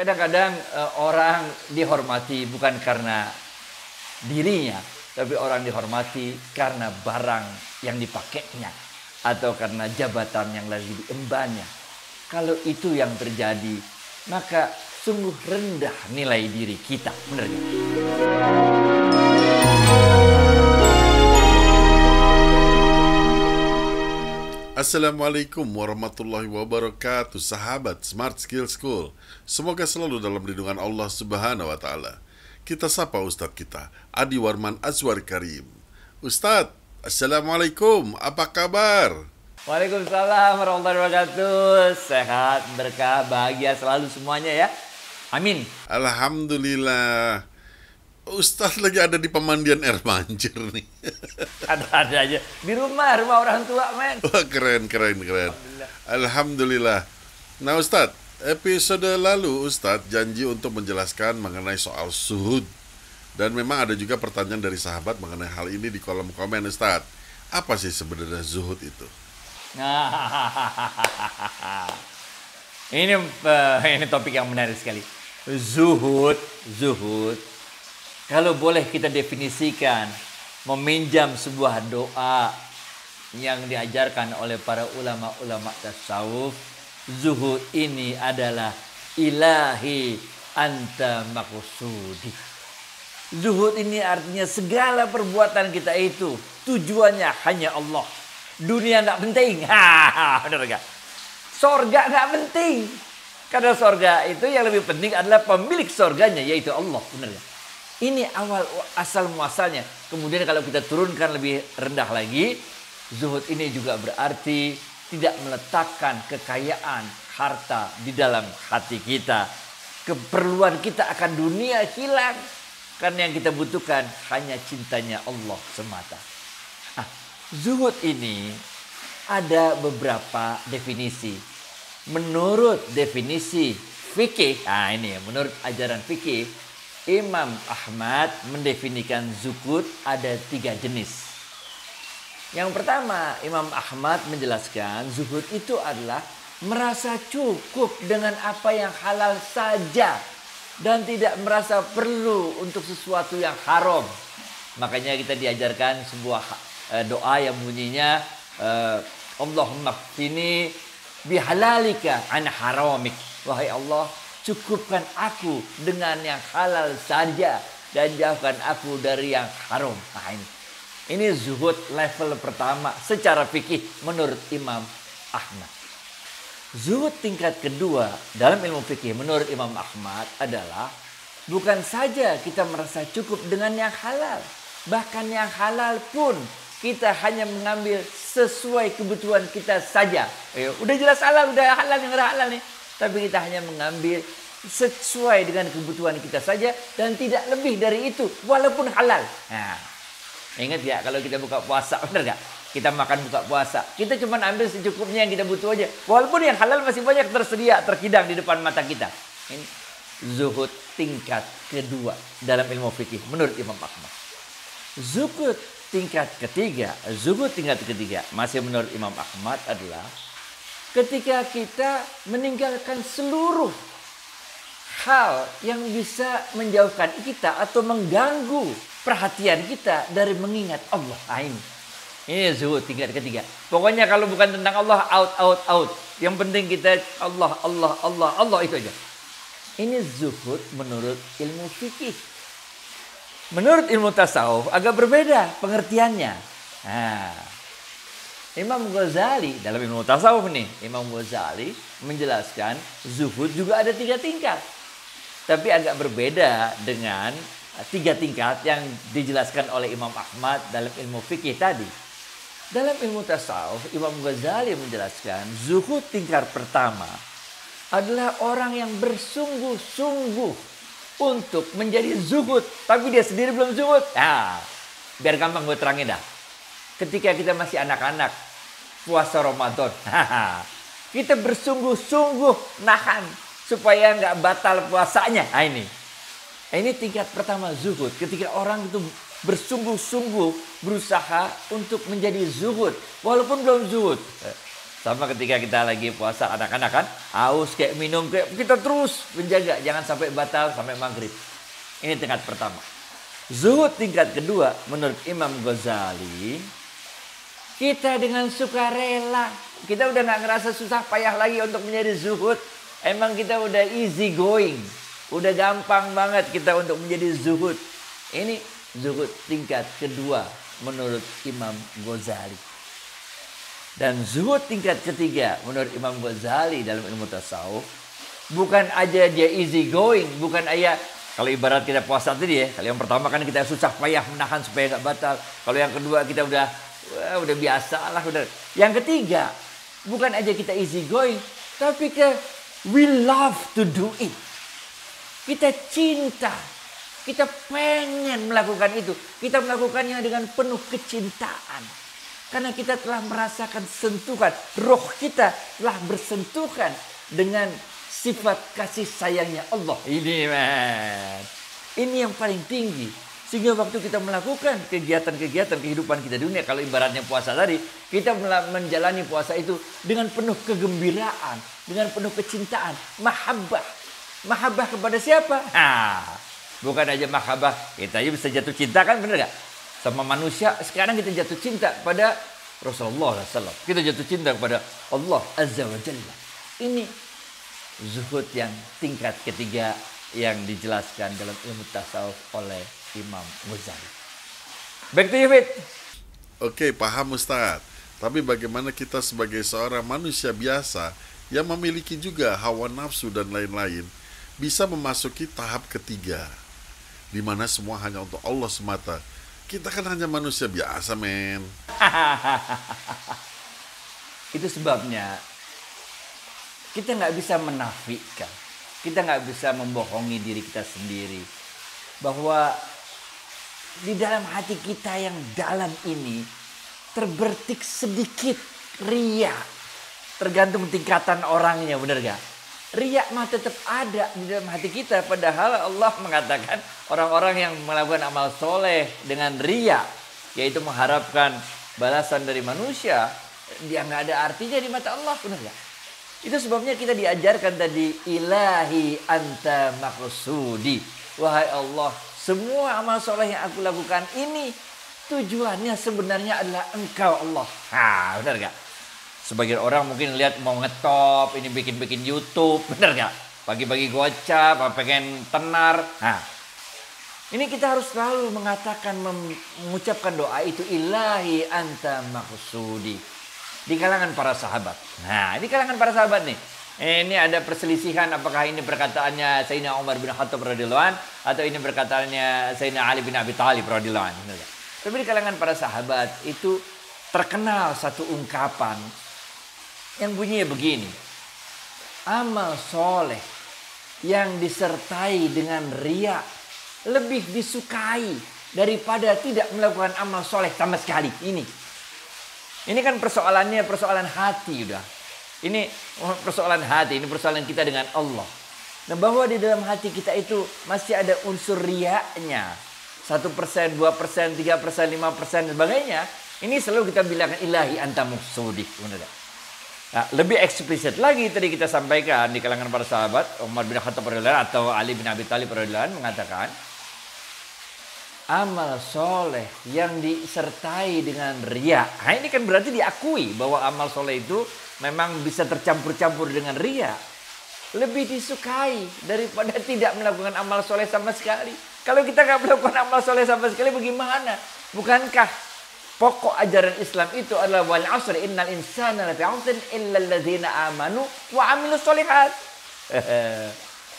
Kadang-kadang orang dihormati bukan karena dirinya, tapi orang dihormati karena barang yang dipakainya atau karena jabatan yang lagi diembannya. Kalau itu yang terjadi, maka sungguh rendah nilai diri kita, benar gak? Assalamualaikum warahmatullahi wabarakatuh, sahabat Smart Skill School. Semoga selalu dalam lindungan Allah Subhanahu wa Ta'ala. Kita sapa Ustadz kita, Adi Warman Azwar Karim. Ustadz, Assalamualaikum, apa kabar? Waalaikumsalam warahmatullahi wabarakatuh. Sehat, berkah, bahagia selalu semuanya ya. Amin. Alhamdulillah. Ustadz lagi ada di pemandian air mancur nih. Ada aja di rumah orang tua, men. Wah, keren. Alhamdulillah. Nah Ustadz, episode lalu Ustadz janji untuk menjelaskan mengenai soal zuhud. Dan memang ada juga pertanyaan dari sahabat mengenai hal ini di kolom komen Ustadz. Apa sih sebenarnya zuhud itu? Ini topik yang menarik sekali. Zuhud. Kalau boleh kita definisikan, meminjam sebuah doa yang diajarkan oleh para ulama-ulama tasawuf, zuhud ini adalah ilahi anta maqsudi. Zuhud ini artinya segala perbuatan kita itu tujuannya hanya Allah. Dunia nggak penting, benar gak? Sorga nggak penting, karena sorga itu yang lebih penting adalah pemilik sorganya, yaitu Allah, benar gak? Ini asal muasalnya. Kemudian kalau kita turunkan lebih rendah lagi, zuhud ini juga berarti tidak meletakkan kekayaan, harta di dalam hati kita. Keperluan kita akan dunia hilang. Karena yang kita butuhkan hanya cintanya Allah semata. Zuhud ini ada beberapa definisi. Menurut definisi fikih, menurut ajaran fikih, Imam Ahmad mendefinisikan zuhud ada 3 jenis. Yang pertama, Imam Ahmad menjelaskan zuhud itu adalah merasa cukup dengan apa yang halal saja dan tidak merasa perlu untuk sesuatu yang haram. Makanya kita diajarkan sebuah doa yang bunyinya Allahumma qini bihalalika an haramik. Wahai Allah, cukupkan aku dengan yang halal saja dan jauhkan aku dari yang haram. Ini zuhud level pertama secara fikih menurut Imam Ahmad. Zuhud tingkat kedua dalam ilmu fikih menurut Imam Ahmad adalah bukan saja kita merasa cukup dengan yang halal, bahkan yang halal pun kita hanya mengambil sesuai kebutuhan kita saja. Udah jelas halal, udah halal yang halal nih. Tapi kita hanya mengambil sesuai dengan kebutuhan kita saja dan tidak lebih dari itu walaupun halal. Ingat ya kalau kita buka puasa, benar gak? Kita makan buka puasa, kita cuma ambil secukupnya yang kita butuh aja. Walaupun yang halal masih banyak tersedia, terkidang di depan mata kita. Ini zuhud tingkat kedua dalam ilmu fikih menurut Imam Ahmad. Zuhud tingkat ketiga masih menurut Imam Ahmad adalah ketika kita meninggalkan seluruh hal yang bisa menjauhkan kita atau mengganggu perhatian kita dari mengingat Allah. Ini zuhud tingkat ketiga. Pokoknya kalau bukan tentang Allah, out. Yang penting kita Allah itu aja. Ini zuhud menurut ilmu fikih. Menurut ilmu tasawuf agak berbeda pengertiannya. Imam Ghazali dalam ilmu tasawuf nih, Imam Ghazali menjelaskan zuhud juga ada 3 tingkat. Tapi agak berbeda dengan 3 tingkat yang dijelaskan oleh Imam Ahmad dalam ilmu fikih tadi. Dalam ilmu tasawuf, Imam Ghazali menjelaskan zuhud tingkat pertama adalah orang yang bersungguh-sungguh untuk menjadi zuhud, tapi dia sendiri belum zuhud. Biar gampang gue terangin dah. Ketika kita masih anak-anak, puasa Ramadan, kita bersungguh-sungguh nahan supaya nggak batal puasanya. Ini tingkat pertama zuhud. Ketika orang itu bersungguh-sungguh berusaha untuk menjadi zuhud walaupun belum zuhud. Sama ketika kita lagi puasa, anak-anak kan haus kayak minum, kayak kita terus menjaga jangan sampai batal sampai maghrib. Ini tingkat pertama. Zuhud tingkat kedua menurut Imam Ghazali, kita dengan sukarela, kita udah nggak ngerasa susah payah lagi untuk menjadi zuhud. Emang kita udah easy going, udah gampang banget kita untuk menjadi zuhud. Ini zuhud tingkat kedua menurut Imam Ghazali. Dan zuhud tingkat ketiga menurut Imam Ghazali dalam ilmu tasawuf, bukan aja dia easy going, bukan aja kalau ibarat kita puasa tadi ya. Kalau yang pertama kan kita susah payah menahan supaya nggak batal. Kalau yang kedua kita udah biasa lah. Yang ketiga, bukan aja kita easy going, tapi we love to do it. Kita cinta, kita pengen melakukan itu. Kita melakukannya dengan penuh kecintaan. Karena kita telah merasakan sentuhan, roh kita telah bersentuhan dengan sifat kasih sayangnya Allah. Ini yang paling tinggi. Sehingga waktu kita melakukan kegiatan-kegiatan kehidupan kita dunia, kalau ibaratnya puasa tadi, kita menjalani puasa itu dengan penuh kegembiraan, dengan penuh kecintaan, mahabbah. Mahabbah kepada siapa? Bukan aja mahabbah, kita aja bisa jatuh cinta kan, bener gak? Sama manusia, sekarang kita jatuh cinta pada Rasulullah SAW. Kita jatuh cinta kepada Allah Azza wa Jalla. Ini zuhud yang tingkat ketiga yang dijelaskan dalam ilmu tasawuf oleh Imam Ghazali. Back to you, Fit. Oke, paham Ustadz. Tapi bagaimana kita sebagai seorang manusia biasa yang memiliki juga hawa nafsu dan lain-lain bisa memasuki tahap ketiga, di mana semua hanya untuk Allah semata. Kita kan hanya manusia biasa, men. Itu sebabnya kita nggak bisa menafikan, kita nggak bisa membohongi diri kita sendiri bahwa di dalam hati kita yang dalam ini terbertik sedikit riya. Tergantung tingkatan orangnya, bener gak? Riya mah tetap ada di dalam hati kita. Padahal Allah mengatakan orang-orang yang melakukan amal soleh dengan riya, yaitu mengharapkan balasan dari manusia, dia nggak ada artinya di mata Allah, benar gak? Itu sebabnya kita diajarkan tadi, ilahi anta maqsudi. Wahai Allah, semua amal soleh yang aku lakukan ini tujuannya sebenarnya adalah Engkau Allah. Benar gak? Sebagian orang mungkin lihat mau ngetop, ini bikin-bikin YouTube, bener gak? Pagi-pagi gocap, pengen tenar. Ini kita harus selalu mengatakan, mengucapkan doa itu, ilahi anta maqsudi. Di kalangan para sahabat. Di kalangan para sahabat nih. Ini ada perselisihan apakah ini perkataannya Sayyidina Umar bin Khattab radhiyallahu anhu atau ini perkataannya Sayyidina Ali bin Abi Thalib radhiyallahu anhu. Tapi di kalangan para sahabat itu terkenal satu ungkapan yang bunyinya begini. Amal soleh yang disertai dengan riya lebih disukai daripada tidak melakukan amal soleh sama sekali. Ini kan persoalannya persoalan hati udah. Ini persoalan hati, ini persoalan kita dengan Allah. Nah, bahwa di dalam hati kita itu masih ada unsur riyanya. 1%, 2%, 3%, 5%, dan sebagainya. Ini selalu kita bilangkan ilahi anta maqsudi. Nah, lebih eksplisit lagi tadi kita sampaikan di kalangan para sahabat, Umar bin Khattab radhiyallahu anhu atau Ali bin Abi Thalib radhiyallahu anhu mengatakan, amal soleh yang disertai dengan riya. Ini kan berarti diakui bahwa amal soleh itu memang bisa tercampur-campur dengan riya. Lebih disukai daripada tidak melakukan amal soleh sama sekali. Kalau kita nggak melakukan amal soleh sama sekali, bagaimana? Bukankah pokok ajaran Islam itu adalah wal 'asri innal insana lafi 'usrin illa alladzina amanu wa 'amilus sholihat.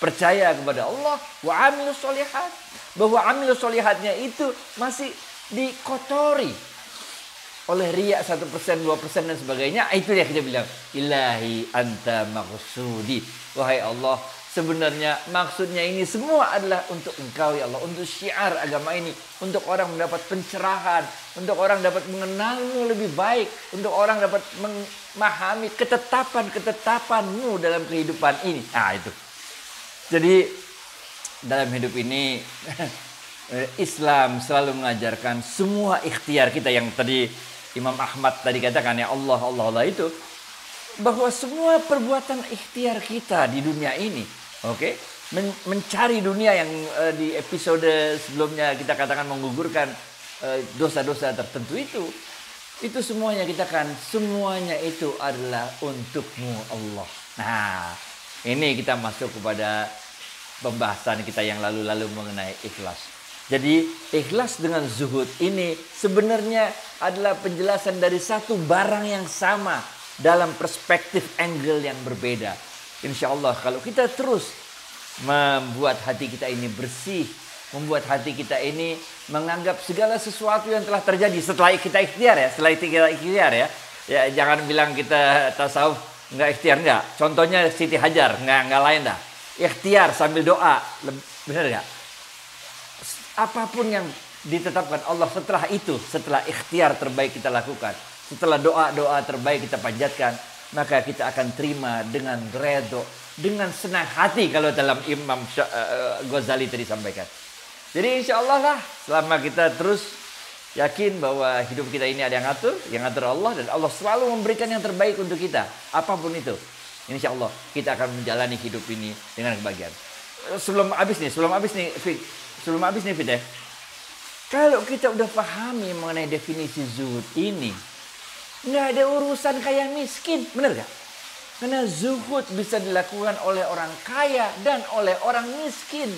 Percaya kepada Allah wa 'amilus sholihat, bahwa 'amilus sholihatnya itu masih dikotori oleh riya 1%, 2% dan sebagainya. Itu yang kita bilang ilahi anta maqsudi. Wahai Allah, sebenarnya maksudnya ini semua adalah untuk Engkau ya Allah, untuk syiar agama ini, untuk orang mendapat pencerahan, untuk orang dapat mengenalmu lebih baik, untuk orang dapat memahami ketetapan-ketetapanmu dalam kehidupan ini. Itu. Jadi dalam hidup ini Islam selalu mengajarkan semua ikhtiar kita yang tadi Imam Ahmad tadi katakan ya Allah, Allah, Allah itu bahwa semua perbuatan ikhtiar kita di dunia ini, oke, mencari dunia yang di episode sebelumnya kita katakan menggugurkan dosa-dosa tertentu itu semuanya kita kan semuanya itu adalah untukmu Allah. Nah, ini kita masuk kepada pembahasan kita yang lalu-lalu mengenai ikhlas. Jadi ikhlas dengan zuhud ini sebenarnya adalah penjelasan dari satu barang yang sama dalam perspektif angle yang berbeda. Insya Allah kalau kita terus membuat hati kita ini bersih, membuat hati kita ini menganggap segala sesuatu yang telah terjadi setelah kita ikhtiar ya, ya jangan bilang kita tasawuf nggak ikhtiar, nggak. Contohnya Siti Hajar, nggak lain dah. Ikhtiar sambil doa, benar nggak? Apapun yang ditetapkan Allah setelah ikhtiar terbaik kita lakukan, setelah doa terbaik kita panjatkan, maka kita akan terima dengan redho, dengan senang hati kalau dalam Imam Ghazali tadi sampaikan. Jadi insya Allah lah, selama kita terus yakin bahwa hidup kita ini ada yang ngatur Allah, dan Allah selalu memberikan yang terbaik untuk kita, apapun itu. Insya Allah kita akan menjalani hidup ini dengan kebahagiaan. Sebelum habis nih Fit ya. Kalau kita udah pahami mengenai definisi zuhud ini, nggak ada urusan kaya miskin, bener gak? Karena zuhud bisa dilakukan oleh orang kaya dan oleh orang miskin.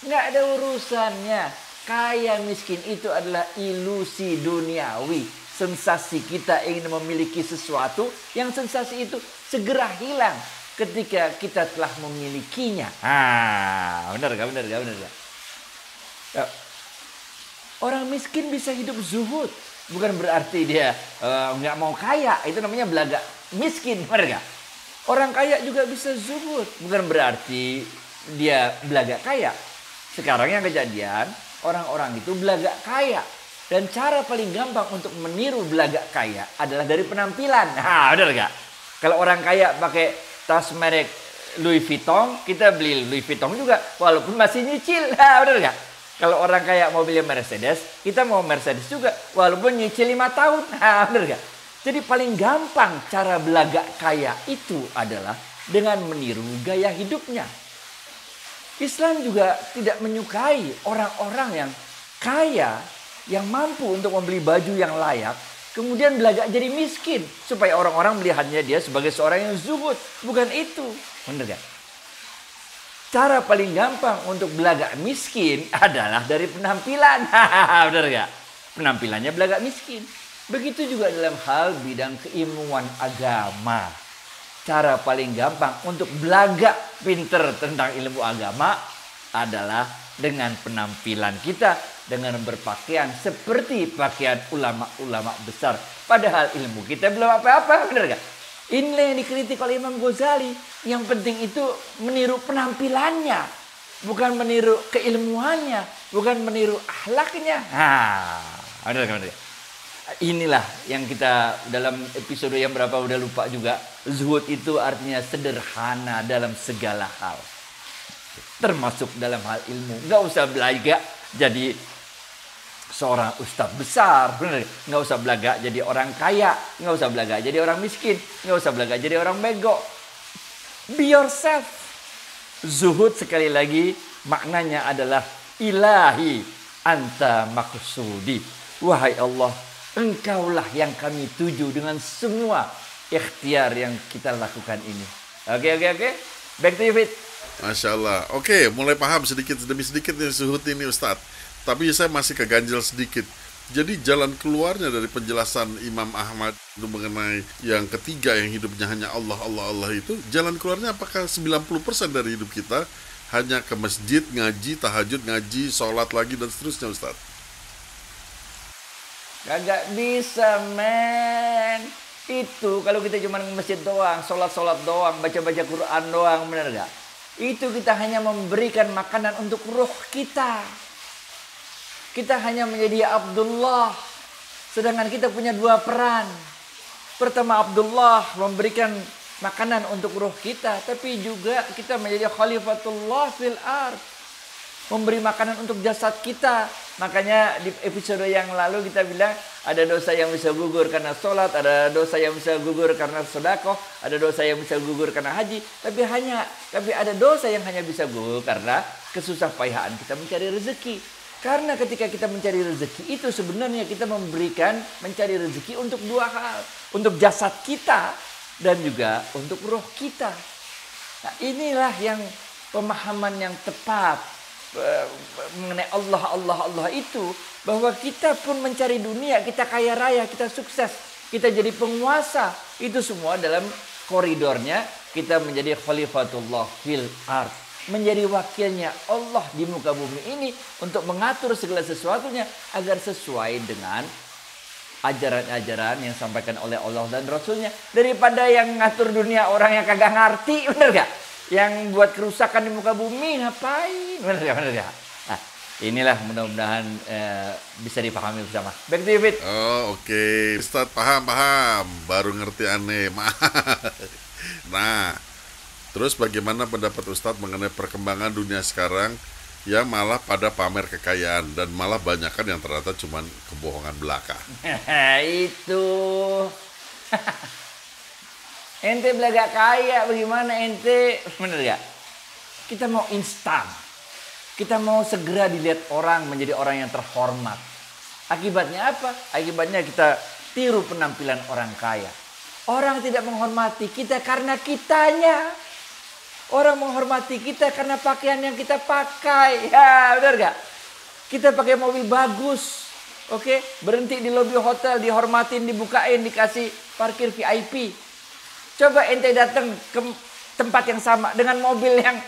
Nggak ada urusannya. Kaya miskin itu adalah ilusi duniawi. Sensasi kita ingin memiliki sesuatu yang sensasi itu segera hilang ketika kita telah memilikinya. Benar gak? Ya. Orang miskin bisa hidup zuhud. Bukan berarti dia nggak mau kaya. Itu namanya belaga miskin, benar gak? Orang kaya juga bisa zuhud. Bukan berarti dia belaga kaya. Sekarang yang kejadian, orang-orang itu belagak kaya. Dan cara paling gampang untuk meniru belagak kaya adalah dari penampilan. Benar gak? Kalau orang kaya pakai tas merek Louis Vuitton, kita beli Louis Vuitton juga, walaupun masih nyicil. Benar gak? Kalau orang kaya mau beli Mercedes, kita mau Mercedes juga, walaupun nyicil 5 tahun. Benar gak? Jadi paling gampang cara belagak kaya itu adalah dengan meniru gaya hidupnya. Islam juga tidak menyukai orang-orang yang kaya, yang mampu untuk membeli baju yang layak, kemudian belagak jadi miskin, supaya orang-orang melihatnya dia sebagai seorang yang zuhud. Bukan itu. Benar gak? Cara paling gampang untuk belagak miskin adalah dari penampilan. Benar gak? Penampilannya belagak miskin. Begitu juga dalam hal bidang keilmuan agama. Cara paling gampang untuk belagak pinter tentang ilmu agama adalah dengan penampilan kita, dengan berpakaian seperti pakaian ulama-ulama besar. Padahal ilmu kita belum apa-apa, benar gak? Inilah yang dikritik oleh Imam Ghazali. Yang penting itu meniru penampilannya, bukan meniru keilmuannya, bukan meniru akhlaknya. Benar gak? Inilah yang kita dalam episode yang berapa udah lupa juga. Zuhud itu artinya sederhana dalam segala hal, termasuk dalam hal ilmu. Nggak usah belaga jadi seorang ustadz besar, benar? Nggak usah belaga jadi orang kaya, nggak usah belaga jadi orang miskin, nggak usah belaga jadi orang bego. Be yourself. Zuhud sekali lagi maknanya adalah ilahi anta maksudi. Wahai Allah, Engkaulah yang kami tuju dengan semua ikhtiar yang kita lakukan ini. Oke. Back to you, Fit. Masya Allah. Oke, mulai paham sedikit demi sedikit nih zuhud ini Ustadz. Tapi saya masih keganjel sedikit. Jadi jalan keluarnya dari penjelasan Imam Ahmad itu mengenai yang ketiga yang hidupnya hanya Allah itu, jalan keluarnya apakah 90% dari hidup kita hanya ke masjid, ngaji, tahajud, ngaji, sholat lagi dan seterusnya Ustadz? Kagak bisa, men. Itu kalau kita cuma ke masjid doang, sholat doang, baca Quran doang, bener gak? Itu kita hanya memberikan makanan untuk ruh kita. Kita hanya menjadi Abdullah. Sedangkan kita punya dua peran. Pertama, Abdullah memberikan makanan untuk ruh kita, tapi juga kita menjadi Khalifatullah fil ard, memberi makanan untuk jasad kita, Makanya di episode yang lalu kita bilang ada dosa yang bisa gugur karena sholat, ada dosa yang bisa gugur karena sedekah, ada dosa yang bisa gugur karena haji. Tapi ada dosa yang hanya bisa gugur karena kesusah payahan kita mencari rezeki. Karena ketika kita mencari rezeki itu sebenarnya kita mencari rezeki untuk dua hal. Untuk jasad kita dan juga untuk roh kita. Nah, inilah yang pemahaman yang tepat mengenai Allah itu, bahwa kita pun mencari dunia, kita kaya raya, kita sukses, kita jadi penguasa, itu semua dalam koridornya kita menjadi khalifatullah fil ard, menjadi wakilnya Allah di muka bumi ini untuk mengatur segala sesuatunya agar sesuai dengan ajaran-ajaran yang disampaikan oleh Allah dan Rasulnya, daripada yang ngatur dunia orang yang kagak ngerti, bener gak? Yang buat kerusakan di muka bumi, ngapain? Bener gak? Nah, inilah mudah-mudahan bisa dipahami bersama. Back to you, Fit. Oh, oke. Ustaz, paham. Baru ngerti aneh. Nah, terus bagaimana pendapat Ustaz mengenai perkembangan dunia sekarang yang malah pada pamer kekayaan dan malah banyak kan yang ternyata cuma kebohongan belaka? Itu. Ente belaga kaya, bagaimana ente? Bener gak? Kita mau instan. Kita mau segera dilihat orang menjadi orang yang terhormat. Akibatnya apa? Akibatnya kita tiru penampilan orang kaya. Orang tidak menghormati kita karena kitanya. Orang menghormati kita karena pakaian yang kita pakai. Ya, benar gak? Kita pakai mobil bagus. Oke, berhenti di lobi hotel, dihormatin, dibukain, dikasih parkir VIP. Coba ente datang ke tempat yang sama dengan mobil yang,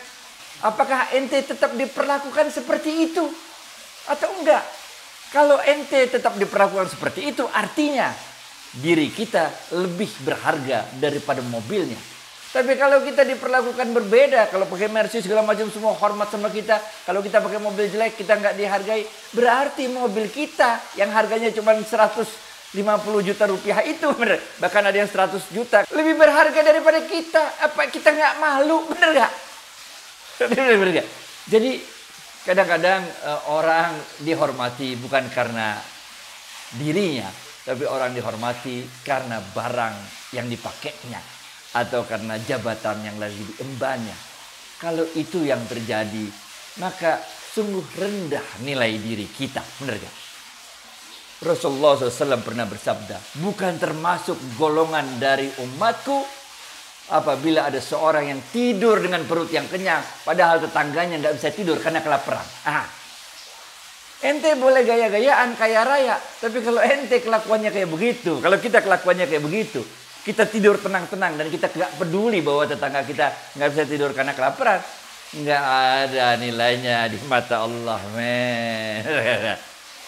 apakah ente tetap diperlakukan seperti itu atau enggak? Kalau ente tetap diperlakukan seperti itu, artinya diri kita lebih berharga daripada mobilnya. Tapi kalau kita diperlakukan berbeda, kalau pakai Mercy segala macam semua hormat sama kita, kalau kita pakai mobil jelek kita nggak dihargai, berarti mobil kita yang harganya cuma 150 juta rupiah itu, bener, bahkan ada yang 100 juta lebih berharga daripada kita. Apa kita nggak malu, bener gak? Bener gak? Jadi kadang-kadang orang dihormati bukan karena dirinya, tapi orang dihormati karena barang yang dipakainya atau karena jabatan yang lagi diembannya. Kalau itu yang terjadi, maka sungguh rendah nilai diri kita, bener gak? Rasulullah SAW pernah bersabda, bukan termasuk golongan dari umatku apabila ada seorang yang tidur dengan perut yang kenyang, padahal tetangganya nggak bisa tidur karena kelaparan. Ente boleh gaya-gayaan kaya raya, tapi kalau ente kelakuannya kayak begitu, kalau kita kelakuannya kayak begitu, kita tidur tenang-tenang dan kita nggak peduli bahwa tetangga kita nggak bisa tidur karena kelaparan, nggak ada nilainya di mata Allah, men.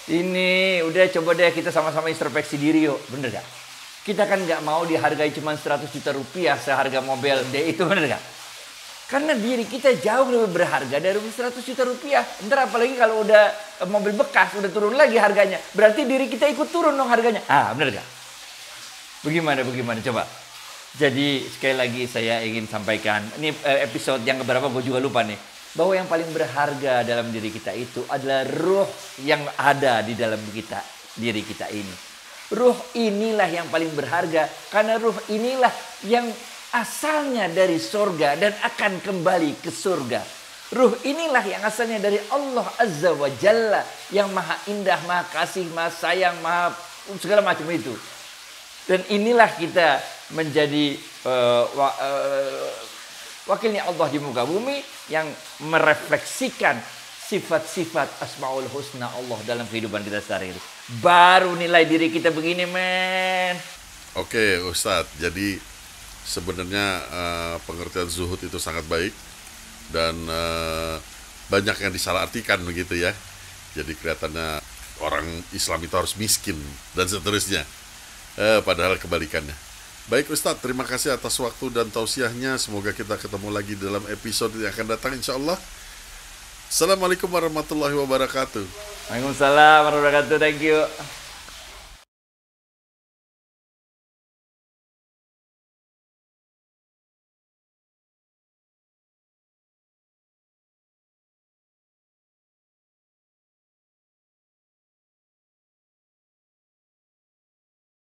Ini udah, coba deh kita sama-sama introspeksi diri yuk, bener gak? Kita kan gak mau dihargai cuma 100 juta rupiah seharga mobil D itu, bener gak? Karena diri kita jauh lebih berharga dari 100 juta rupiah. Ntar apalagi kalau udah mobil bekas, udah turun lagi harganya, berarti diri kita ikut turun dong harganya. Bener gak? Bagaimana coba? Jadi sekali lagi saya ingin sampaikan, ini episode yang keberapa gue juga lupa nih, bahwa yang paling berharga dalam diri kita itu adalah ruh yang ada di dalam diri kita ini. Ruh inilah yang paling berharga, karena ruh inilah yang asalnya dari surga dan akan kembali ke surga. Ruh inilah yang asalnya dari Allah Azza wa Jalla, yang maha indah, maha kasih, maha sayang, maha segala macam itu. Dan inilah kita menjadi wakilnya Allah di muka bumi yang merefleksikan sifat-sifat Asmaul Husna Allah dalam kehidupan kita sehari-hari. Baru nilai diri kita begini, men. Oke, Ustadz. Jadi sebenarnya pengertian zuhud itu sangat baik dan banyak yang disalahartikan begitu ya. Jadi kelihatannya orang Islam itu harus miskin dan seterusnya. Padahal kebalikannya. Baik Ustadz, terima kasih atas waktu dan tausiahnya. Semoga kita ketemu lagi dalam episode yang akan datang insya Allah. Assalamualaikum warahmatullahi wabarakatuh. Waalaikumsalam warahmatullahi wabarakatuh. Thank you.